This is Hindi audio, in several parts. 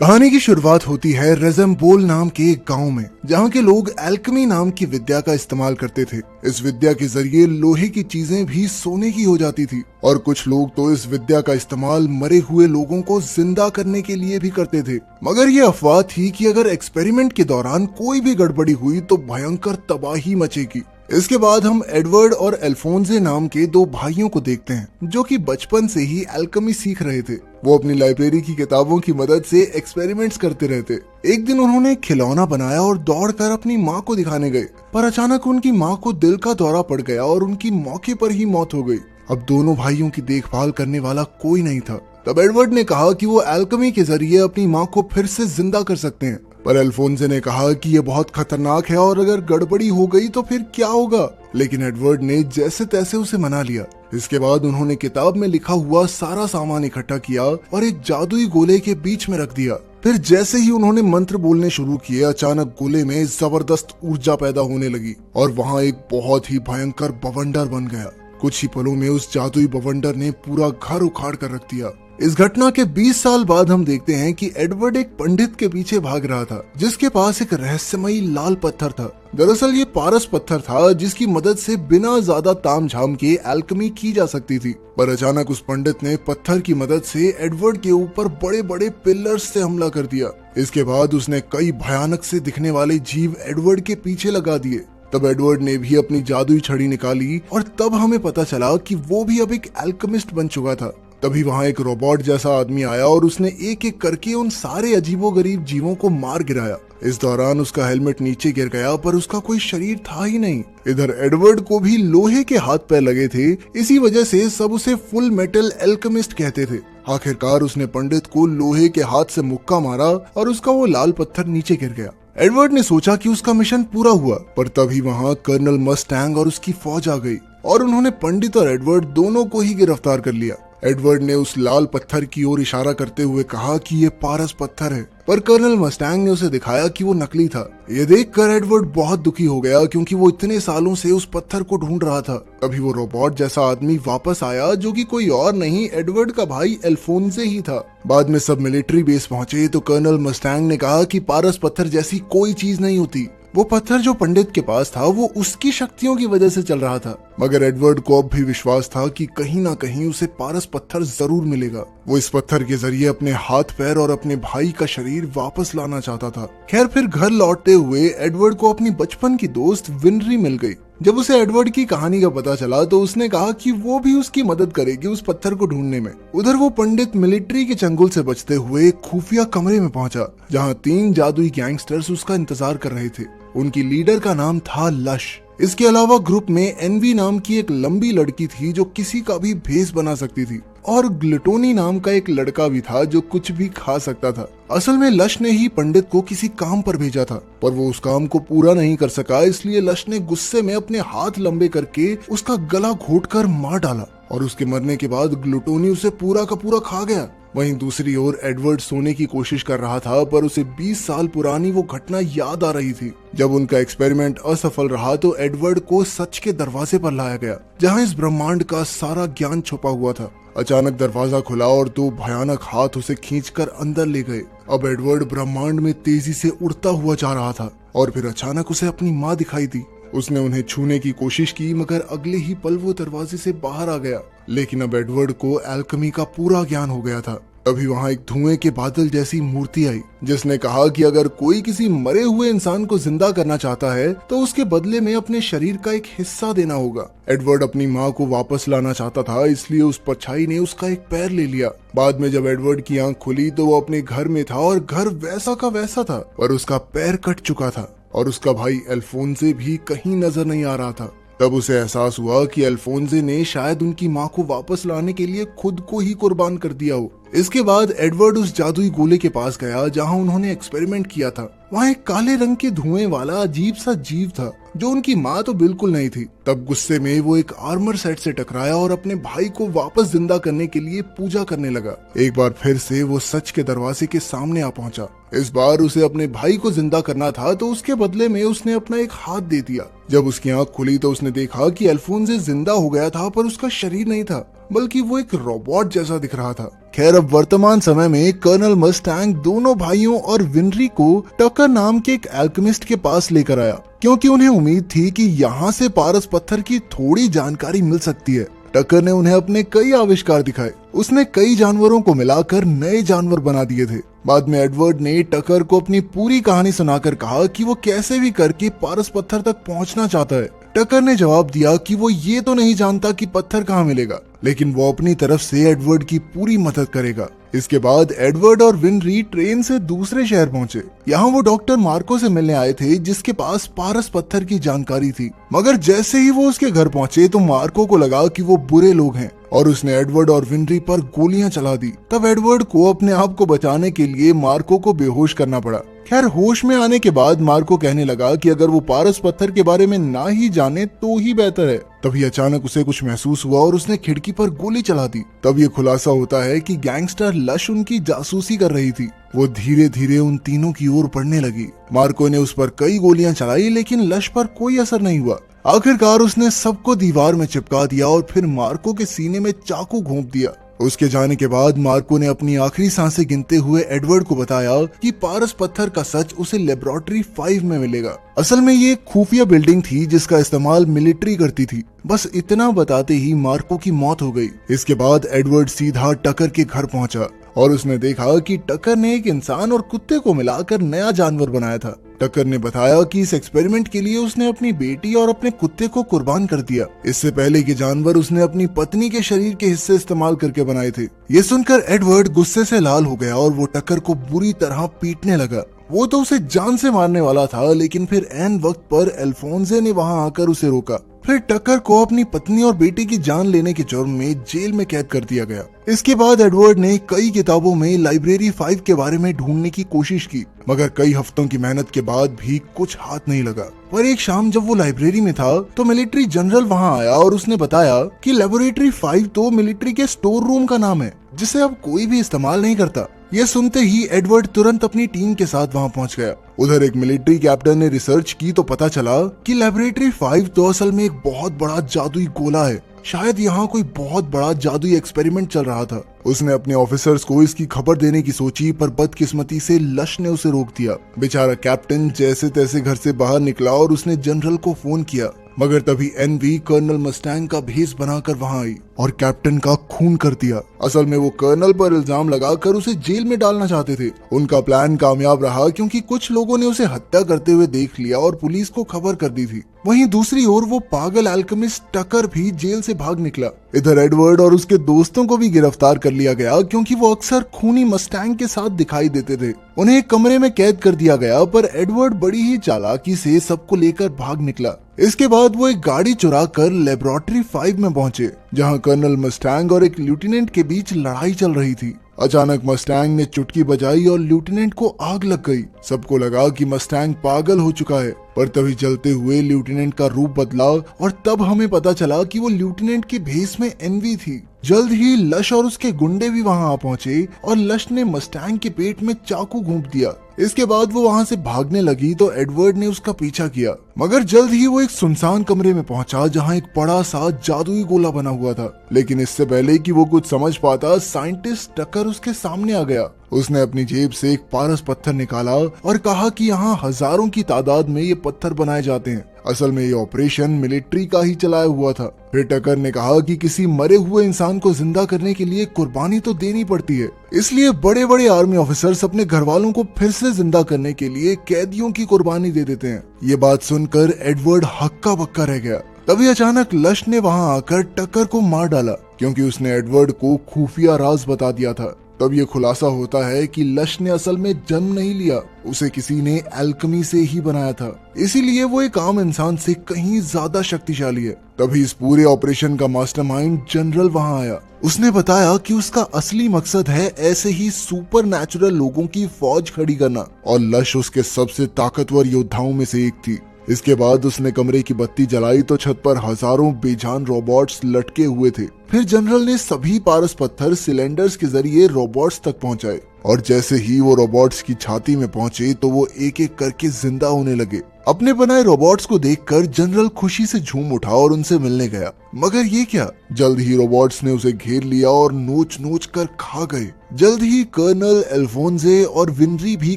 कहानी की शुरुआत होती है रेज़म्बोल नाम के एक गांव में, जहां के लोग एल्केमी नाम की विद्या का इस्तेमाल करते थे। इस विद्या के जरिए लोहे की चीजें भी सोने की हो जाती थी और कुछ लोग तो इस विद्या का इस्तेमाल मरे हुए लोगों को जिंदा करने के लिए भी करते थे। मगर ये अफवाह थी कि अगर एक्सपेरिमेंट के दौरान कोई भी गड़बड़ी हुई तो भयंकर तबाही मचेगी। इसके बाद हम एडवर्ड और अल्फोंसे नाम के दो भाइयों को देखते हैं, जो कि बचपन से ही एल्केमी सीख रहे थे। वो अपनी लाइब्रेरी की किताबों की मदद से एक्सपेरिमेंट्स करते रहते। एक दिन उन्होंने एक खिलौना बनाया और दौड़कर अपनी माँ को दिखाने गए, पर अचानक उनकी माँ को दिल का दौरा पड़ गया और उनकी मौके पर ही मौत हो गई। अब दोनों भाइयों की देखभाल करने वाला कोई नहीं था। तब एडवर्ड ने कहा कि वो एल्केमी के जरिए अपनी माँ को फिर से जिंदा कर सकते हैं, पर अल्फोंसे ने कहा कि ये बहुत खतरनाक है और अगर गड़बड़ी हो गई तो फिर क्या होगा। लेकिन एडवर्ड ने जैसे तैसे उसे मना लिया। इसके बाद उन्होंने किताब में लिखा हुआ सारा सामान इकट्ठा किया और एक जादुई गोले के बीच में रख दिया। फिर जैसे ही उन्होंने मंत्र बोलने शुरू किए, अचानक गोले में जबरदस्त ऊर्जा पैदा होने लगी और वहाँ एक बहुत ही भयंकर बवंडर बन गया। कुछ ही पलों में उस जादुई बवंडर ने पूरा घर उखाड़ कर रख दिया। इस घटना के 20 साल बाद हम देखते हैं कि एडवर्ड एक पंडित के पीछे भाग रहा था, जिसके पास एक रहस्यमयी लाल पत्थर था। दरअसल ये पारस पत्थर था, जिसकी मदद से बिना ज्यादा तामझाम के एल्केमी की जा सकती थी। पर अचानक उस पंडित ने पत्थर की मदद से एडवर्ड के ऊपर बड़े बड़े पिलर्स से हमला कर दिया। इसके बाद उसने कई भयानक से दिखने वाले जीव एडवर्ड के पीछे लगा दिए। तब एडवर्ड ने भी अपनी जादुई छड़ी निकाली और तब हमें पता चला कि वो भी अब एक एल्केमिस्ट बन चुका था। तभी वहाँ एक रोबोट जैसा आदमी आया और उसने एक एक करके उन सारे अजीबोगरीब जीवों को मार गिराया। इस दौरान उसका हेलमेट नीचे गिर गया, पर उसका कोई शरीर था ही नहीं। इधर एडवर्ड को भी लोहे के हाथ पैर लगे थे, इसी वजह से सब उसे फुल मेटल एल्केमिस्ट कहते थे। आखिरकार उसने पंडित को लोहे के हाथ से मुक्का मारा और उसका वो लाल पत्थर नीचे गिर गया। एडवर्ड ने सोचा कि उसका मिशन पूरा हुआ, पर तभी वहाँ कर्नल मस्टैंग और उसकी फौज आ गई और उन्होंने पंडित और एडवर्ड दोनों को ही गिरफ्तार कर लिया। एडवर्ड ने उस लाल पत्थर की ओर इशारा करते हुए कहा कि ये पारस पत्थर है, पर कर्नल मस्टैंग ने उसे दिखाया कि वो नकली था। ये देखकर एडवर्ड बहुत दुखी हो गया, क्योंकि वो इतने सालों से उस पत्थर को ढूंढ रहा था। तभी वो रोबोट जैसा आदमी वापस आया, जो कि कोई और नहीं एडवर्ड का भाई अल्फोंसे ही था। बाद में सब मिलिट्री बेस पहुंचे तो कर्नल मस्टैंग ने कहा कि पारस पत्थर जैसी कोई चीज नहीं होती। वो पत्थर जो पंडित के पास था वो उसकी शक्तियों की वजह से चल रहा था। मगर एडवर्ड को अब भी विश्वास था कि कहीं ना कहीं उसे पारस पत्थर जरूर मिलेगा। वो इस पत्थर के जरिए अपने हाथ पैर और अपने भाई का शरीर वापस लाना चाहता था। खैर, फिर घर लौटते हुए एडवर्ड को अपनी बचपन की दोस्त विनरी मिल गई। जब उसे एडवर्ड की कहानी का पता चला तो उसने कहा कि वो भी उसकी मदद करेगी उस पत्थर को ढूंढने में। उधर वो पंडित मिलिट्री के चंगुल से बचते हुए एक खुफिया कमरे में पहुंचा, जहां 3 जादुई गैंगस्टर्स उसका इंतजार कर रहे थे। उनकी लीडर का नाम था लश। इसके अलावा ग्रुप में एनवी नाम की एक लंबी लड़की थी, जो किसी का भी भेस बना सकती थी, और ग्लूटोनी नाम का एक लड़का भी था, जो कुछ भी खा सकता था। असल में लश ने ही पंडित को किसी काम पर भेजा था, पर वो उस काम को पूरा नहीं कर सका। इसलिए लश ने गुस्से में अपने हाथ लंबे करके उसका गला घोटकर मार डाला और उसके मरने के बाद ग्लूटोनी उसे पूरा का पूरा खा गया। वहीं दूसरी ओर एडवर्ड सोने की कोशिश कर रहा था, पर उसे 20 साल पुरानी वो घटना याद आ रही थी। जब उनका एक्सपेरिमेंट असफल रहा तो एडवर्ड को सच के दरवाजे पर लाया गया, जहां इस ब्रह्मांड का सारा ज्ञान छुपा हुआ था। अचानक दरवाजा खुला और 2 भयानक हाथ उसे खींचकर अंदर ले गए। अब एडवर्ड ब्रह्मांड में तेजी से उड़ता हुआ जा रहा था और फिर अचानक उसे अपनी माँ दिखाई दी। उसने उन्हें छूने की कोशिश की, मगर अगले ही पल वो दरवाजे से बाहर आ गया। लेकिन अब एडवर्ड को एल्केमी का पूरा ज्ञान हो गया था। तभी वहाँ एक धुएं के बादल जैसी मूर्ति आई, जिसने कहा कि अगर कोई किसी मरे हुए इंसान को जिंदा करना चाहता है तो उसके बदले में अपने शरीर का एक हिस्सा देना होगा। एडवर्ड अपनी माँ को वापस लाना चाहता था, इसलिए उस परछाई ने उसका एक पैर ले लिया। बाद में जब एडवर्ड की आंख खुली तो वो अपने घर में था और घर वैसा का वैसा था, पर उसका पैर कट चुका था और उसका भाई अल्फोंसे भी कहीं नजर नहीं आ रहा था। तब उसे एहसास हुआ कि अल्फोंसे ने शायद उनकी माँ को वापस लाने के लिए खुद को ही कुर्बान कर दिया हो। इसके बाद एडवर्ड उस जादुई गोले के पास गया, जहां उन्होंने एक्सपेरिमेंट किया था। वहाँ एक काले रंग के धुएं वाला अजीब सा जीव था, जो उनकी माँ तो बिल्कुल नहीं थी। तब गुस्से में वो एक आर्मर सेट से टकराया और अपने भाई को वापस जिंदा करने के लिए पूजा करने लगा। एक बार फिर से वो सच के दरवाजे के सामने आ पहुंचा। इस बार उसे अपने भाई को जिंदा करना था, तो उसके बदले में उसने अपना एक हाथ दे दिया। जब उसकी आंख खुली तो उसने देखा कि अल्फोंसे जिंदा हो गया था, पर उसका शरीर नहीं था। बल्कि वो एक रोबोट जैसा दिख रहा था। खैर, अब वर्तमान समय में कर्नल मस्टैंग दोनों भाइयों और विनरी को टकर नाम के एक एल्केमिस्ट के पास लेकर आया, क्योंकि उन्हें उम्मीद थी कि यहाँ से पारस पत्थर की थोड़ी जानकारी मिल सकती है। टकर ने उन्हें अपने कई आविष्कार दिखाए। उसने कई जानवरों को मिलाकर नए जानवर बना दिए थे। बाद में एडवर्ड ने टकर को अपनी पूरी कहानी सुनाकर कहा कि वो कैसे भी करके पारस पत्थर तक पहुंचना चाहता है। टकर ने जवाब दिया कि वो ये तो नहीं जानता कि पत्थर कहाँ मिलेगा, लेकिन वो अपनी तरफ से एडवर्ड की पूरी मदद करेगा। इसके बाद एडवर्ड और विनरी ट्रेन से दूसरे शहर पहुंचे। यहाँ वो डॉक्टर मार्को से मिलने आए थे, जिसके पास पारस पत्थर की जानकारी थी। मगर जैसे ही वो उसके घर पहुंचे तो मार्को को लगा कि वो बुरे लोग हैं और उसने एडवर्ड और विनरी पर गोलियां चला दी। तब एडवर्ड को अपने आप को बचाने के लिए मार्को को बेहोश करना पड़ा। खैर, होश में आने के बाद मार्को कहने लगा कि अगर वो पारस पत्थर के बारे में ना ही जाने तो ही बेहतर है। तभी अचानक उसे कुछ महसूस हुआ और उसने खिड़की पर गोली चला दी। तब ये खुलासा होता है कि गैंगस्टर लश उनकी जासूसी कर रही थी। वो धीरे धीरे उन तीनों की ओर बढ़ने लगी। मार्को ने उस पर कई गोलियां चलाई, लेकिन लश पर कोई असर नहीं हुआ। आखिरकार उसने सबको दीवार में चिपका दिया और फिर मार्को के सीने में चाकू घोंप दिया। उसके जाने के बाद मार्को ने अपनी आखिरी सांसें गिनते हुए एडवर्ड को बताया कि पारस पत्थर का सच उसे लेबोरेटरी 5 में मिलेगा। असल में ये एक खुफिया बिल्डिंग थी जिसका इस्तेमाल मिलिट्री करती थी। बस इतना बताते ही मार्को की मौत हो गई। इसके बाद एडवर्ड सीधा टकर के घर पहुंचा और उसने देखा कि टकर ने एक इंसान और कुत्ते को मिलाकर नया जानवर बनाया था। टकर ने बताया कि इस एक्सपेरिमेंट के लिए उसने अपनी बेटी और अपने कुत्ते को कुर्बान कर दिया। इससे पहले के जानवर उसने अपनी पत्नी के शरीर के हिस्से इस्तेमाल करके बनाए थे। ये सुनकर एडवर्ड गुस्से से लाल हो गया और वो टकर को बुरी तरह पीटने लगा। वो तो उसे जान से मारने वाला था, लेकिन फिर ऐन वक्त पर अल्फोंसे ने वहां आकर उसे रोका। फिर टकर को अपनी पत्नी और बेटी की जान लेने के जुर्म में जेल में कैद कर दिया गया। इसके बाद एडवर्ड ने कई किताबों में लाइब्रेरी 5 के बारे में ढूंढने की कोशिश की, मगर कई हफ्तों की मेहनत के बाद भी कुछ हाथ नहीं लगा। पर एक शाम जब वो लाइब्रेरी में था तो मिलिट्री जनरल वहां आया और उसने बताया कि लेबोरेटरी 5 तो मिलिट्री के स्टोर रूम का नाम है, जिसे अब कोई भी इस्तेमाल नहीं करता। ये सुनते ही एडवर्ड तुरंत अपनी टीम के साथ वहां पहुंच गया। उधर एक मिलिट्री कैप्टन ने रिसर्च की तो पता चला कि लेबोरेटरी 5 तो असल में एक बहुत बड़ा जादुई गोला है। शायद यहाँ कोई बहुत बड़ा जादुई एक्सपेरिमेंट चल रहा था। उसने अपने ऑफिसर्स को इसकी खबर देने की सोची, पर बदकिस्मती से लश ने उसे रोक दिया। बेचारा कैप्टन जैसे तैसे घर से बाहर निकला और उसने जनरल को फोन किया, मगर तभी एनवी कर्नल मस्टैंग का भेष बनाकर वहां आई और कैप्टन का खून कर दिया। असल में वो कर्नल पर इल्जाम लगाकर उसे जेल में डालना चाहते थे। उनका प्लान कामयाब रहा क्योंकि कुछ लोगों ने उसे हत्या करते हुए देख लिया और पुलिस को खबर कर दी थी। वहीं दूसरी ओर वो पागल एल्केमिस्ट टकर भी जेल से भाग निकला। इधर एडवर्ड और उसके दोस्तों को भी गिरफ्तार कर लिया गया, क्योंकि वो अक्सर खूनी मस्टैंग के साथ दिखाई देते थे। उन्हें एक कमरे में कैद कर दिया गया, पर एडवर्ड बड़ी ही चालाकी से सबको लेकर भाग निकला। इसके बाद वो एक गाड़ी चुरा कर लेबोरेटरी 5 में पहुंचे, जहां कर्नल मस्टैंग और एक लेफ्टिनेंट के बीच लड़ाई चल रही थी। अचानक मस्टैंग ने चुटकी बजाई और लेफ्टिनेंट को आग लग गई। सबको लगा कि मस्टैंग पागल हो चुका है, पर तभी जलते हुए लेफ्टिनेंट का रूप बदला और तब हमें पता चला कि वो लेफ्टिनेंट के भेष में एनवी थी। जल्द ही लश और उसके गुंडे भी वहां आ पहुंचे और लश ने मस्टैंग के पेट में चाकू घोंप दिया। इसके बाद वो वहां से भागने लगी तो एडवर्ड ने उसका पीछा किया, मगर जल्द ही वो एक सुनसान कमरे में पहुंचा जहां एक बड़ा सा जादुई गोला बना हुआ था। लेकिन इससे पहले कि वो कुछ समझ पाता, साइंटिस्ट टकर उसके सामने आ गया। उसने अपनी जेब से एक पारस पत्थर निकाला और कहा कि यहाँ हजारों की तादाद में ये पत्थर बनाए जाते हैं। असल में ये ऑपरेशन मिलिट्री का ही चलाया हुआ था। फिर टकर ने कहा कि किसी मरे हुए इंसान को जिंदा करने के लिए कुर्बानी तो देनी पड़ती है, इसलिए बड़े बड़े आर्मी ऑफिसर्स अपने घर वालों को फिर से जिंदा करने के लिए कैदियों की कुर्बानी दे देते हैं। ये बात सुनकर एडवर्ड हक्का बक्का रह गया। तभी अचानक लश ने वहां आकर टकर को मार डाला, क्योंकि उसने एडवर्ड को खुफिया राज बता दिया था। तब ये खुलासा होता है कि लश ने असल में जन्म नहीं लिया, उसे किसी ने एल्केमी से ही बनाया था, इसीलिए वो एक आम इंसान से कहीं ज्यादा शक्तिशाली है। तभी इस पूरे ऑपरेशन का मास्टरमाइंड जनरल वहां आया। उसने बताया कि उसका असली मकसद है ऐसे ही सुपर नेचुरल लोगों की फौज खड़ी करना, और लश उसके सबसे ताकतवर योद्धाओं में से एक थी। इसके बाद उसने कमरे की बत्ती जलाई तो छत पर हजारों बेजान रोबोट्स लटके हुए थे। फिर जनरल ने सभी पारस पत्थर सिलेंडर्स के जरिए रोबोट्स तक पहुंचाए, और जैसे ही वो रोबोट्स की छाती में पहुंचे तो वो एक एक करके जिंदा होने लगे। अपने बनाए रोबोट्स को देखकर जनरल खुशी से झूम उठा और उनसे मिलने गया, मगर ये क्या, जल्द ही रोबोट्स ने उसे घेर लिया और नोच नोच कर खा गए। जल्द ही कर्नल, अल्फोंसे और विनरी भी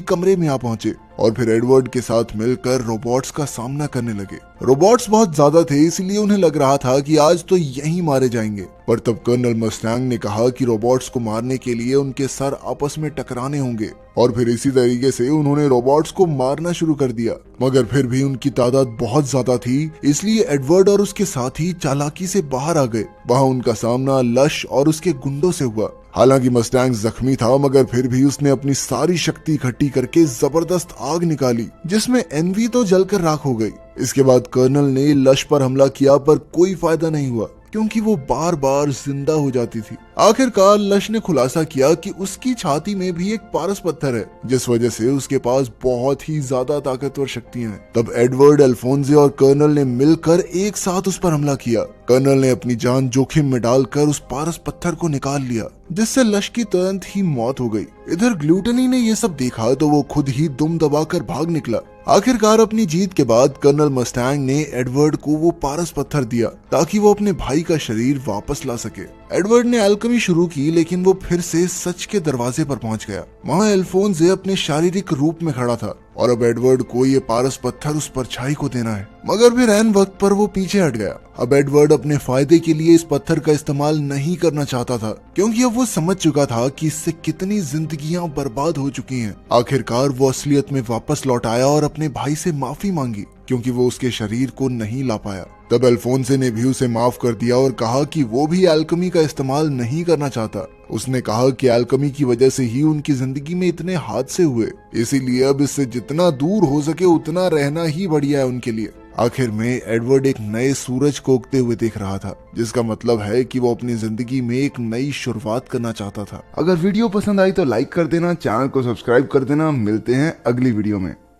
कमरे में आ पहुंचे और फिर एडवर्ड के साथ मिलकर रोबोट्स का सामना करने लगे। रोबोट्स बहुत ज्यादा थे, इसलिए उन्हें लग रहा था कि आज तो यहीं मारे जाएंगे, पर तब कर्नल मस्टैंग ने कहा कि रोबोट्स को मारने के लिए उनके सर आपस में टकराने होंगे और फिर इसी तरीके से उन्होंने रोबोट्स को मारना शुरू कर दिया। मगर फिर भी उनकी तादाद बहुत ज्यादा थी, इसलिए एडवर्ड और उसके साथी चालाकी से बाहर आ गए। वहां उनका सामना लश और उसके गुंडों से हुआ। हालांकि मस्टैंग जख्मी था, मगर फिर भी उसने अपनी सारी शक्ति इकट्ठी करके जबरदस्त आग निकाली, जिसमें एनवी तो जलकर राख हो गई। इसके बाद कर्नल ने लश पर हमला किया, पर कोई फायदा नहीं हुआ क्योंकि वो बार बार जिंदा हो जाती थी। आखिरकार लश ने खुलासा किया कि उसकी छाती में भी एक पारस पत्थर है, जिस वजह से उसके पास बहुत ही ज्यादा ताकतवर शक्तियां हैं। तब एडवर्ड, अल्फोंसे और कर्नल ने मिलकर एक साथ उस पर हमला किया। कर्नल ने अपनी जान जोखिम में डालकर उस पारस पत्थर को निकाल लिया, जिससे लश की तुरंत ही मौत हो गई। इधर ग्लूटनी ने ये सब देखा तो वो खुद ही दुम दबाकर भाग निकला। आखिरकार अपनी जीत के बाद कर्नल मस्टैंग ने एडवर्ड को वो पारस पत्थर दिया ताकि वो अपने भाई का शरीर वापस ला सके। एडवर्ड ने अल्केमी शुरू की, लेकिन वो फिर से सच के दरवाजे पर पहुंच गया। वहां अल्फोंसे अपने शारीरिक रूप में खड़ा था और अब एडवर्ड को ये पारस पत्थर उस परछाई को देना है, मगर फिर ऐन वक्त पर वो पीछे हट गया। अब एडवर्ड अपने फायदे के लिए इस पत्थर का इस्तेमाल नहीं करना चाहता था, क्योंकि अब वो समझ चुका था कि इससे कितनी जिंदगियां बर्बाद हो चुकी हैं। आखिरकार वो असलियत में वापस लौट आया और अपने भाई से माफी मांगी, क्योंकि वो उसके शरीर को नहीं ला पाया। तब अल्फोंसे ने भी उसे माफ कर दिया और कहा कि वो भी अल्केमी का इस्तेमाल नहीं करना चाहता। उसने कहा कि अल्केमी की वजह से ही उनकी जिंदगी में इतने हादसे हुए, इसीलिए अब इससे जितना दूर हो सके उतना रहना ही बढ़िया है उनके लिए। आखिर में एडवर्ड एक नए सूरज को उगते हुए देख रहा था, जिसका मतलब है कि वो अपनी जिंदगी में एक नई शुरुआत करना चाहता था। अगर वीडियो पसंद आई तो लाइक कर देना, चैनल को सब्सक्राइब कर देना। मिलते हैं अगली वीडियो में।